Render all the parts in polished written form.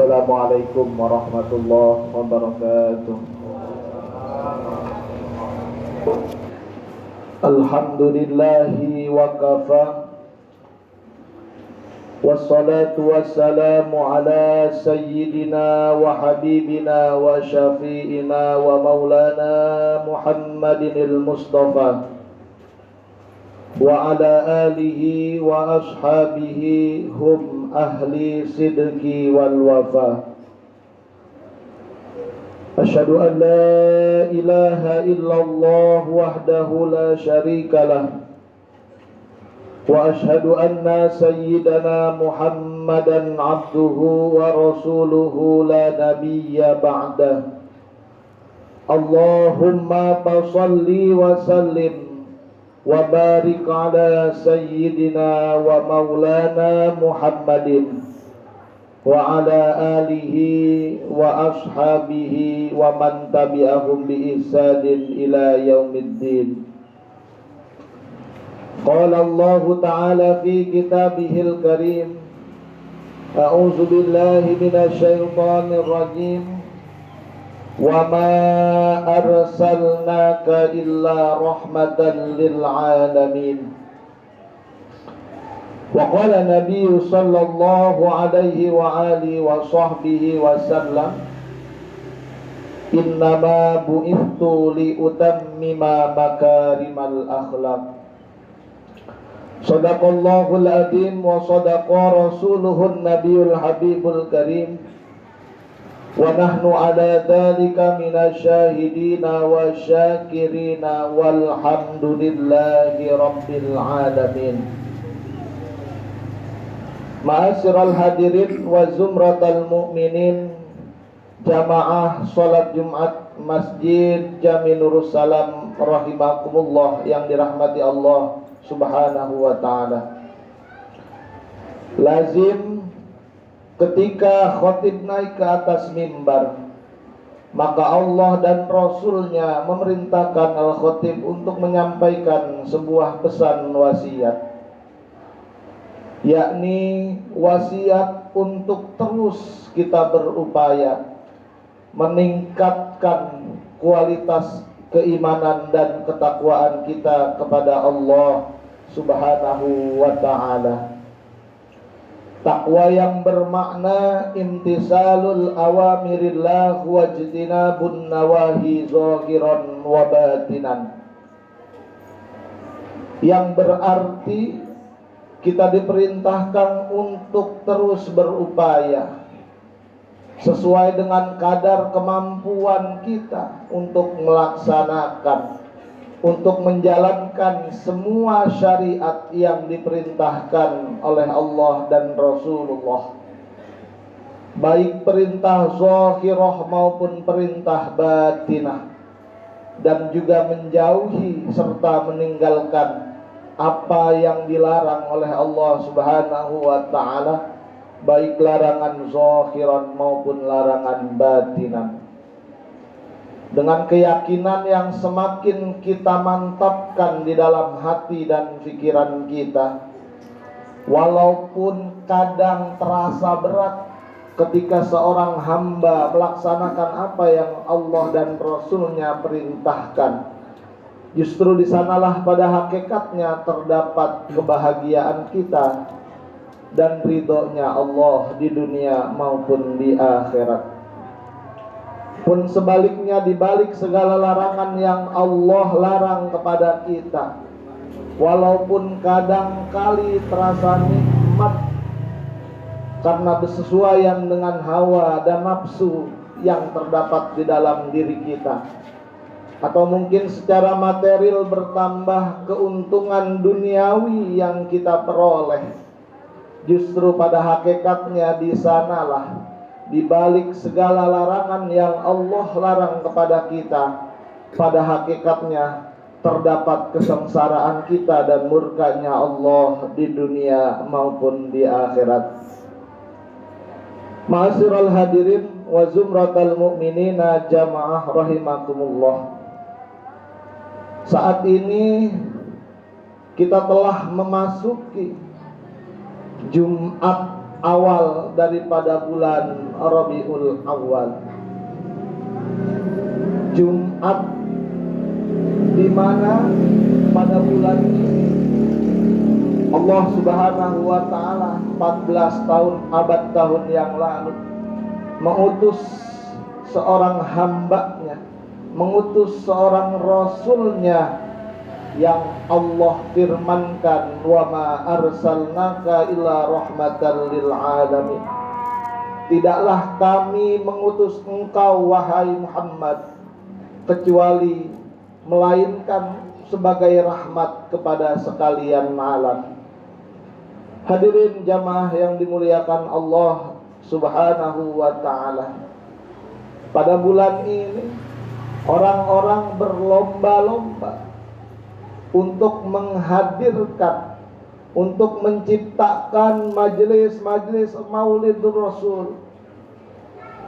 Assalamualaikum warahmatullahi wabarakatuh. Alhamdulillahi wa kafa. Wassalatu wassalamu ala sayyidina wa habibina wa syafi'ina wa maulana Muhammadinil Mustafa wa ala alihi wa ashabihi hum ahli sidqi wal wafa. Asyhadu an la ilaha illallah wahdahu la syarika lah wa asyhadu anna sayyidana Muhammadan abduhu wa rasuluhu la nabiyya ba'dah. Allahumma salli wa sallim wa barik ala sayyidina wa maulana Muhammadin wa ala alihi wa ashabihi wa man tabi'ahum bi ihsanin ila yaumiddin. Qala Allah ta'ala fi kitabihil karim, a'udzu billahi minasy syaithanir rajim. Wa ma arsalnaka illa rahmatan lil alamin. Wa qala Nabi sallallahu alaihi wa alihi wa sahbihi wa sallam, innama bu'ithtu li utammima makarimal akhlaq. Sadaqallahul adzim wa sadaqa rasuluhun nabiyul habibul karim. Wa nahnu ala dhalika minasyahidina wa syakirina walhamdulillahi rabbil alamin. Ma'asyiral hadirin wa zumratal mu'minin, jamaah salat Jumat Masjid Jami Nurus Salam rahimakumullah yang dirahmati Allah Subhanahu wa ta'ala. Lazim ketika khotib naik ke atas mimbar, maka Allah dan Rasulnya memerintahkan al-khotib untuk menyampaikan sebuah pesan wasiat, yakni wasiat untuk terus kita berupaya meningkatkan kualitas keimanan dan ketakwaan kita kepada Allah Subhanahu wa ta'ala. Takwa yang bermakna imtisalul awamirillah wajtinabun nawahi zahiran wa batinan, yang berarti kita diperintahkan untuk terus berupaya sesuai dengan kadar kemampuan kita untuk melaksanakan, untuk menjalankan semua syariat yang diperintahkan oleh Allah dan Rasulullah, baik perintah zahirah maupun perintah batinah, dan juga menjauhi serta meninggalkan apa yang dilarang oleh Allah Subhanahu wa ta'ala, baik larangan zahiran maupun larangan batinan. Dengan keyakinan yang semakin kita mantapkan di dalam hati dan pikiran kita, walaupun kadang terasa berat ketika seorang hamba melaksanakan apa yang Allah dan Rasulnya perintahkan, justru di sanalah pada hakikatnya terdapat kebahagiaan kita dan ridhonya Allah di dunia maupun di akhirat. Pun sebaliknya, di balik segala larangan yang Allah larang kepada kita, walaupun kadang kali terasa nikmat karena bersesuaian dengan hawa dan nafsu yang terdapat di dalam diri kita, atau mungkin secara material bertambah keuntungan duniawi yang kita peroleh, justru pada hakikatnya di sanalah, di balik segala larangan yang Allah larang kepada kita, pada hakikatnya terdapat kesengsaraan kita dan murkanya Allah di dunia maupun di akhirat. Ma'asyiral hadirin wa zumratal mu'minina jamaah rahimakumullah. Saat ini kita telah memasuki Jumat awal daripada bulan Rabiul Awal, Jumat di mana pada bulan ini Allah Subhanahu wa taala 14 tahun abad tahun yang lalu mengutus seorang hambanya, mengutus seorang rasulnya yang Allah firmankan, wa ma arsalnaka illa rahmatan lil alamin. Tidaklah kami mengutus engkau wahai Muhammad kecuali melainkan sebagai rahmat kepada sekalian alam. Hadirin jamaah yang dimuliakan Allah Subhanahu wa ta'ala, pada bulan ini orang-orang berlomba-lomba untuk menghadirkan, untuk menciptakan majelis-majelis Maulidur Rasul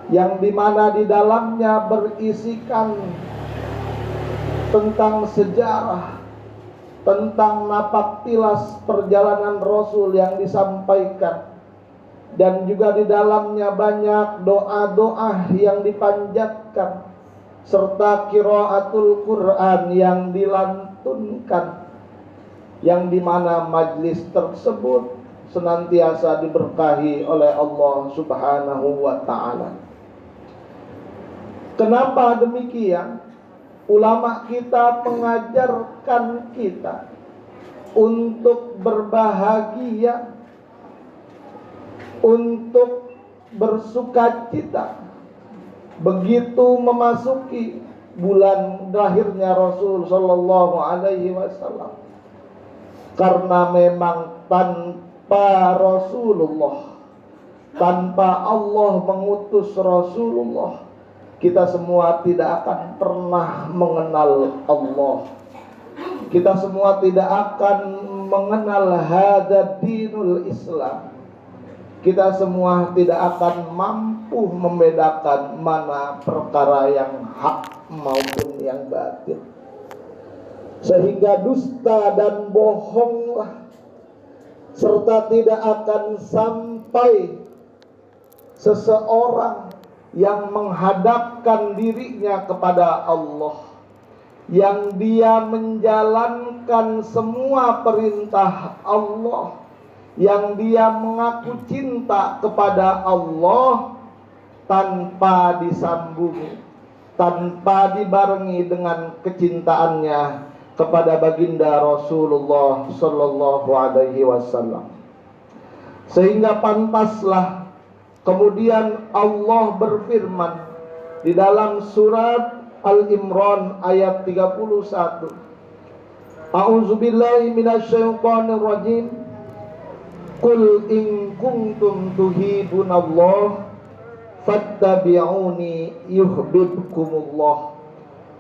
yang dimana di dalamnya berisikan tentang sejarah, tentang napak tilas perjalanan Rasul yang disampaikan, dan juga di dalamnya banyak doa-doa yang dipanjatkan serta qiraatul Quran yang dilantunkan, yang dimana majlis tersebut senantiasa diberkahi oleh Allah Subhanahu wa ta'ala. Kenapa demikian? Ulama kita mengajarkan kita untuk berbahagia, untuk bersukacita begitu memasuki bulan lahirnya Rasul Sallallahu Alaihi Wasallam. Karena memang tanpa Rasulullah, tanpa Allah mengutus Rasulullah, kita semua tidak akan pernah mengenal Allah. Kita semua tidak akan mengenal hada dinul Islam. Kita semua tidak akan mampu membedakan mana perkara yang hak maupun yang batil. Sehingga dusta dan bohonglah, serta tidak akan sampai seseorang yang menghadapkan dirinya kepada Allah, yang dia menjalankan semua perintah Allah, yang dia mengaku cinta kepada Allah tanpa disambungi, tanpa dibarengi dengan kecintaannya kepada baginda Rasulullah Sallallahu Alaihi Wasallam. Sehingga pantaslah kemudian Allah berfirman di dalam surat Al-Imran ayat 31. A'udzubillahi minasyaitonir rajim. Qul in kuntum tuhibunallah fattabi'uni yuhibbukumullah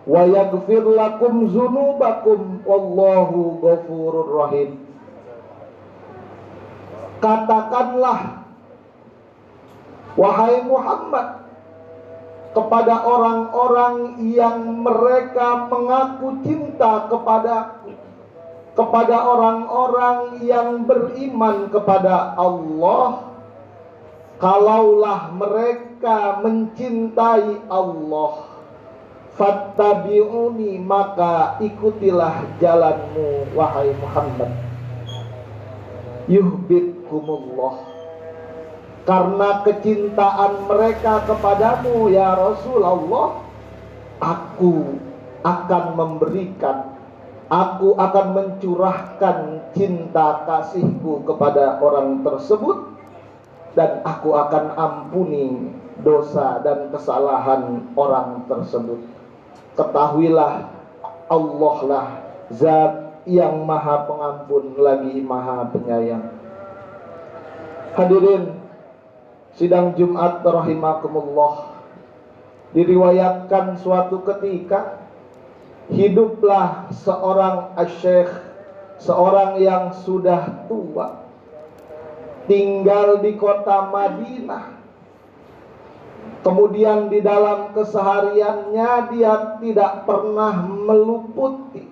wa yaghfir lakum dzunubakum wallahu ghafurur rahim. Katakanlah wahai Muhammad kepada orang-orang yang mereka mengaku cinta kepadaku, kepada orang-orang yang beriman kepada Allah, kalaulah mereka mencintai Allah, fattabi'uni, maka ikutilah jalanmu wahai Muhammad, yuhibbukumullah. Karena kecintaan mereka kepadamu ya Rasulullah, aku akan memberikan, aku akan mencurahkan cinta kasihku kepada orang tersebut, dan aku akan ampuni dosa dan kesalahan orang tersebut. Ketahuilah, Allah lah Zat yang Maha Pengampun lagi Maha Penyayang. Hadirin sidang Jumat rahimakumullah, diriwayatkan suatu ketika hiduplah seorang asy-syekh, seorang yang sudah tua, tinggal di kota Madinah. Kemudian di dalam kesehariannya dia tidak pernah meluputi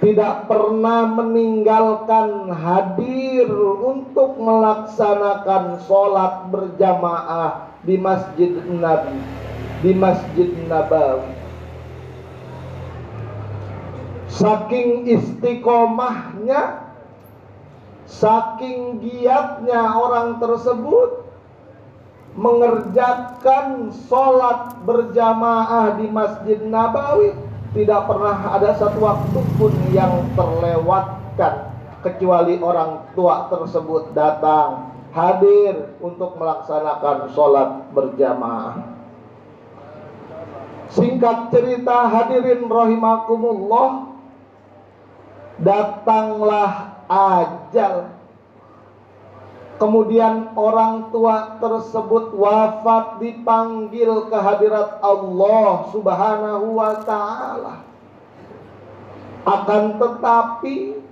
tidak pernah meninggalkan hadir untuk melaksanakan sholat berjamaah di Masjid Nabi, di Masjid Nabawi. Saking istiqomahnya, saking giatnya orang tersebut mengerjakan sholat berjamaah di Masjid Nabawi, tidak pernah ada satu waktu pun yang terlewatkan kecuali orang tua tersebut datang hadir untuk melaksanakan sholat berjamaah. Singkat cerita hadirin rahimakumullah, datanglah ajal. Kemudian orang tua tersebut wafat, dipanggil ke hadirat Allah Subhanahu wa ta'ala. Akan tetapi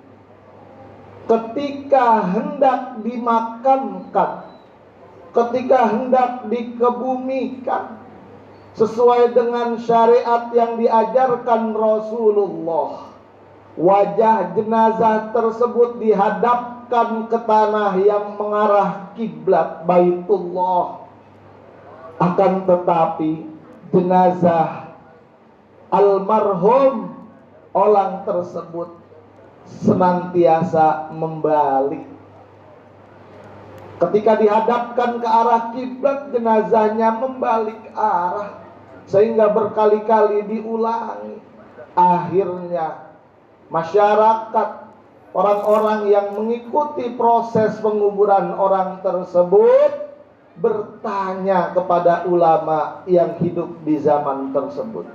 ketika hendak dimakamkan, ketika hendak dikebumikan sesuai dengan syariat yang diajarkan Rasulullah, wajah jenazah tersebut dihadapkan ke tanah yang mengarah kiblat Baitullah. Akan tetapi jenazah almarhum orang tersebut senantiasa membalik. Ketika dihadapkan ke arah kiblat, jenazahnya membalik arah, sehingga berkali-kali diulangi. Akhirnya masyarakat, orang-orang yang mengikuti proses penguburan orang tersebut bertanya kepada ulama yang hidup di zaman tersebut.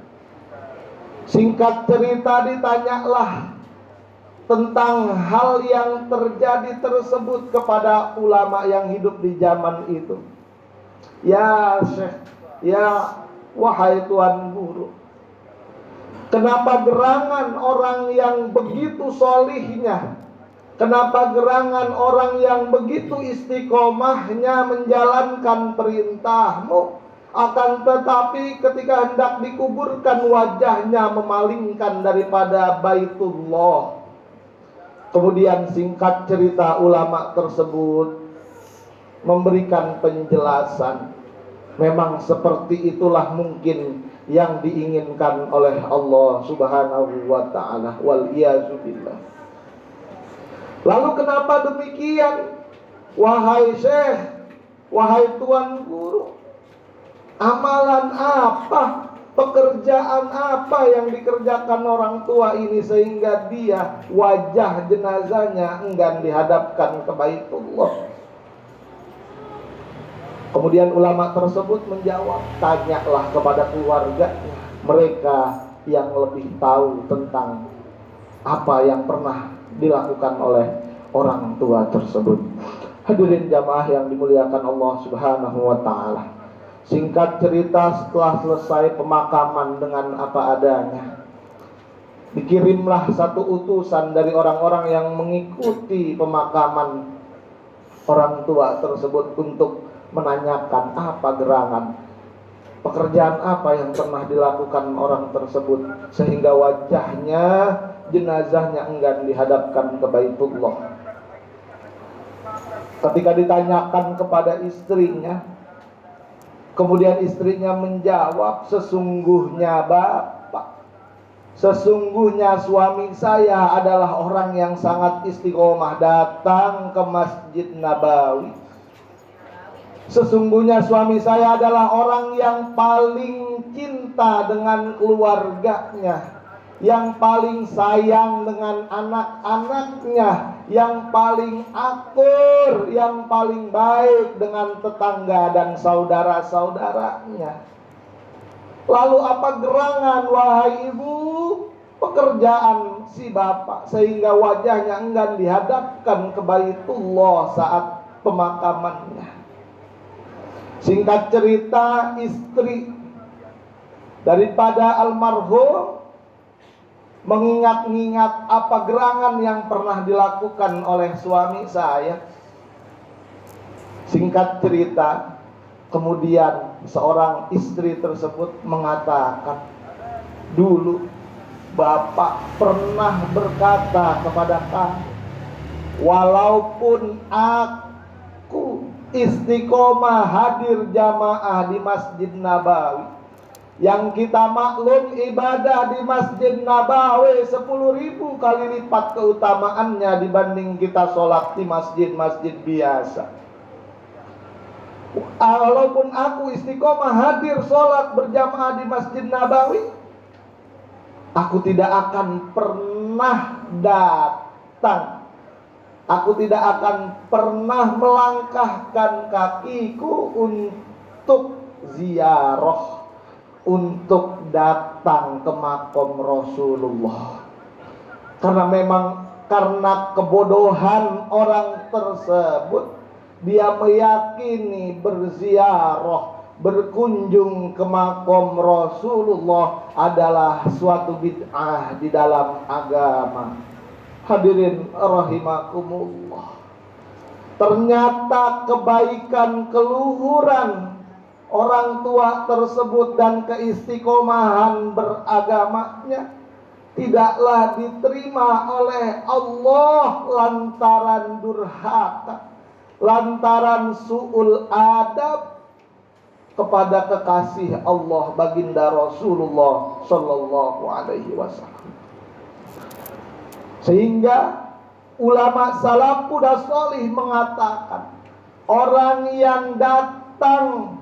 Singkat cerita, ditanyalah tentang hal yang terjadi tersebut kepada ulama yang hidup di zaman itu. Ya Syekh, ya wahai Tuan Guru, kenapa gerangan orang yang begitu solihnya, kenapa gerangan orang yang begitu istiqomahnya menjalankan perintahmu, akan tetapi ketika hendak dikuburkan wajahnya memalingkan daripada Baitullah? Kemudian singkat cerita ulama tersebut memberikan penjelasan. Memang seperti itulah mungkin yang diinginkan oleh Allah Subhanahu wa ta'ala, wal iyazubillah. Lalu kenapa demikian? Wahai Syekh, wahai Tuan Guru, amalan apa, pekerjaan apa yang dikerjakan orang tua ini sehingga dia wajah jenazahnya enggan dihadapkan ke Baitullah? Kemudian ulama tersebut menjawab, tanyalah kepada keluarganya, mereka yang lebih tahu tentang apa yang pernah dilakukan oleh orang tua tersebut. Hadirin jamaah yang dimuliakan Allah Subhanahu wa ta'ala, singkat cerita, setelah selesai pemakaman dengan apa adanya, dikirimlah satu utusan dari orang-orang yang mengikuti pemakaman orang tua tersebut untuk menanyakan apa gerangan, pekerjaan apa yang pernah dilakukan orang tersebut sehingga wajahnya, jenazahnya enggan dihadapkan ke Baitullah. Ketika ditanyakan kepada istrinya, kemudian istrinya menjawab, sesungguhnya Bapak, sesungguhnya suami saya adalah orang yang sangat istiqomah datang ke Masjid Nabawi. Sesungguhnya suami saya adalah orang yang paling cinta dengan keluarganya, yang paling sayang dengan anak-anaknya, yang paling akur, yang paling baik dengan tetangga dan saudara-saudaranya. Lalu apa gerangan, wahai ibu, pekerjaan si bapak sehingga wajahnya enggan dihadapkan ke Baitullah saat pemakamannya? Singkat cerita, istri daripada almarhum mengingat-ingat apa gerangan yang pernah dilakukan oleh suami saya. Singkat cerita, kemudian seorang istri tersebut mengatakan, dulu Bapak pernah berkata kepada kami, walaupun aku istiqomah hadir jamaah di Masjid Nabawi, yang kita maklum ibadah di Masjid Nabawi 10.000 kali lipat keutamaannya dibanding kita sholat di masjid-masjid biasa. Walaupun aku istiqomah hadir sholat berjamaah di Masjid Nabawi, aku tidak akan pernah datang, aku tidak akan pernah melangkahkan kakiku untuk ziarah, untuk datang ke makam Rasulullah. Karena memang karena kebodohan orang tersebut, dia meyakini berziarah, berkunjung ke makam Rasulullah adalah suatu bid'ah di dalam agama. Hadirin rahimakumullah. Ternyata kebaikan keluhuran orang tua tersebut dan keistiqomahan beragamanya tidaklah diterima oleh Allah lantaran durhaka, lantaran su'ul adab kepada kekasih Allah baginda Rasulullah sallallahu alaihi wasallam. Sehingga ulama salafus shalih mengatakan, orang yang datang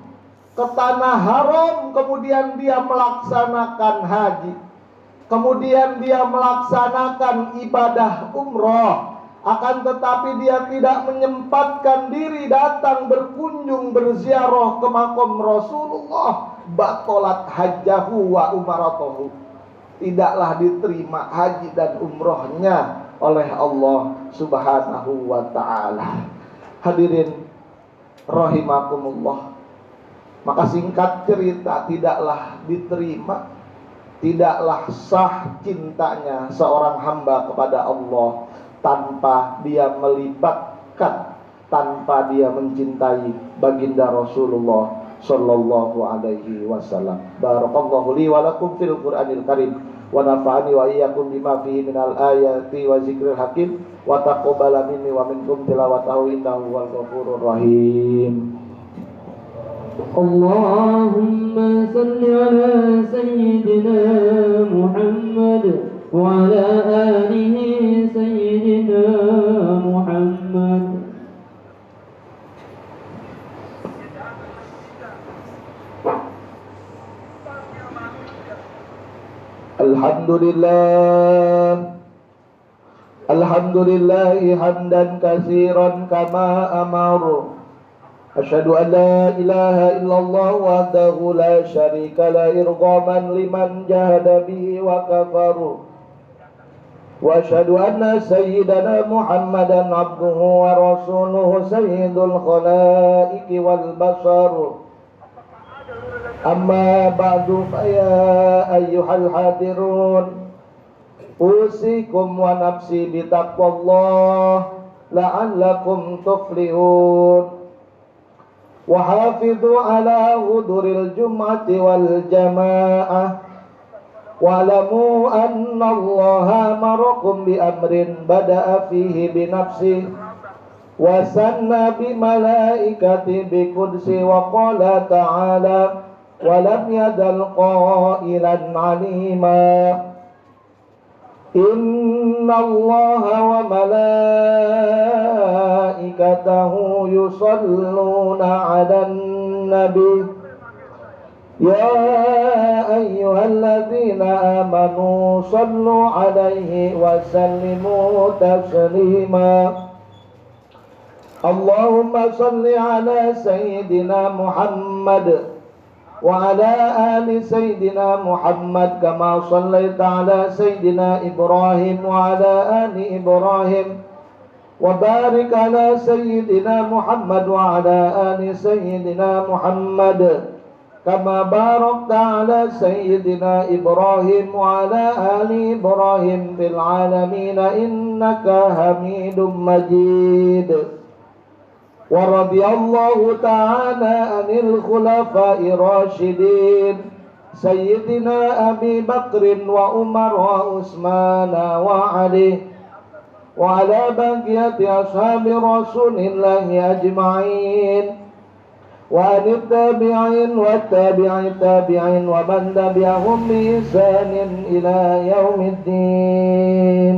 ke tanah haram, kemudian dia melaksanakan haji, kemudian dia melaksanakan ibadah umrah, akan tetapi dia tidak menyempatkan diri datang berkunjung berziarah ke makam Rasulullah, batalat hajjahu wa umratuhu, tidaklah diterima haji dan umrahnya oleh Allah Subhanahu wa ta'ala. Hadirin rahimakumullah. Maka singkat cerita, tidaklah diterima, tidaklah sah cintanya seorang hamba kepada Allah tanpa dia melibatkan, tanpa dia mencintai baginda Rasulullah sallallahu alaihi wasallam. Barakallahu li wa lakum fil Qur'anil Karim wa nafa'ani wa iyyakum bima fihi minal ayati wa zikril hakim wa taqabbala minni wa minkum tilawatahu innahu wal ghafurur rahim. اللهم صل على سيدنا محمد وعلى آله سيدنا محمد. Alhamdulillah hamdan katsiran kama amaru. Asyhadu an la ilaha illallah wahdahu la syarika la irghaman liman jahada bihi wa kafaru. Wa asyhadu anna sayyidana Muhammadan abduhu wa rasuluhu sayyidul khalaiqi wal basar. Amma ba'du fa ya ayyuhal hadirun, usikum wa nafsi bi taqwallah la'allakum tuflihun. وحافظوا على حضور الجمعة والجماعة واعلموا أن الله أمركم بأمر بدأ فيه بنفسه وثنى بملائكته بقدسه وقال تعالى ولم يزل قائلا عليما إن الله وملائكته يصلون على النبي يا أيها الذين آمنوا صلوا عليه وسلموا تسليما. اللهم صل على سيدنا محمد وعلى آل سيدنا محمد كما صليت على سيدنا إبراهيم وعلى آل إبراهيم وبارك على سيدنا محمد وعلى آل سيدنا محمد كما باركت على سيدنا إبراهيم وعلى آل إبراهيم في العالمين إنك حميد مجيد. ورضي الله تعالى عن الخلفاء الراشدين سيدنا أبي بكر وعمر وعثمان وعلي وعلى بقية أصحاب رسول الله أجمعين وعن التابعين والتابع التابعين ومن تبعهم بإحسان إلى يوم الدين.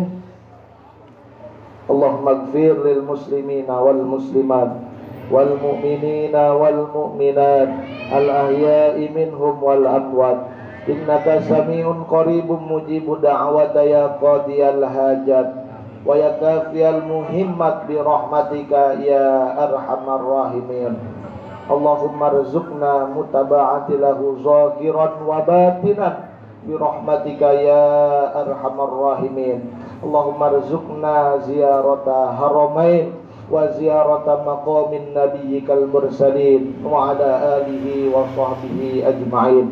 اللهم اغفر للمسلمين والمسلمات والمؤمنين والمؤمنات الأحياء منهم والأموات إنك سميع قريب مجيب دعوة يا قاضي الحاجات ويا كافي المهمات برحمتك يا أرحم الراحمين. اللهم ارزقنا متابعة له ظاهرا وباطنا برحمتك يا أرحم الراحمين. اللهم ارزقنا زيارة حرمين وزيارة مقام نبيك المرسلين وعلى آله وصحبه أجمعين.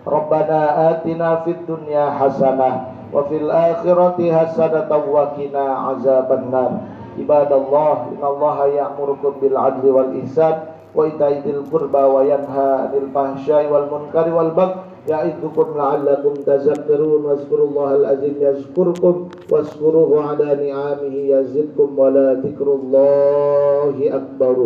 ربنا آتنا في الدنيا حسنة وفي الآخرة حسنة وقنا عذاب النار. عباد الله إن الله يأمركم بالعدل والإحسان وإيتاء ذي القربى وينهى عن الفحشاء والمنكر والبغي يعظكم لعلكم تذكرون. واذكروا الله العظيم يذكركم واشكروه على نعمه يزدكم ولذكر الله أكبر.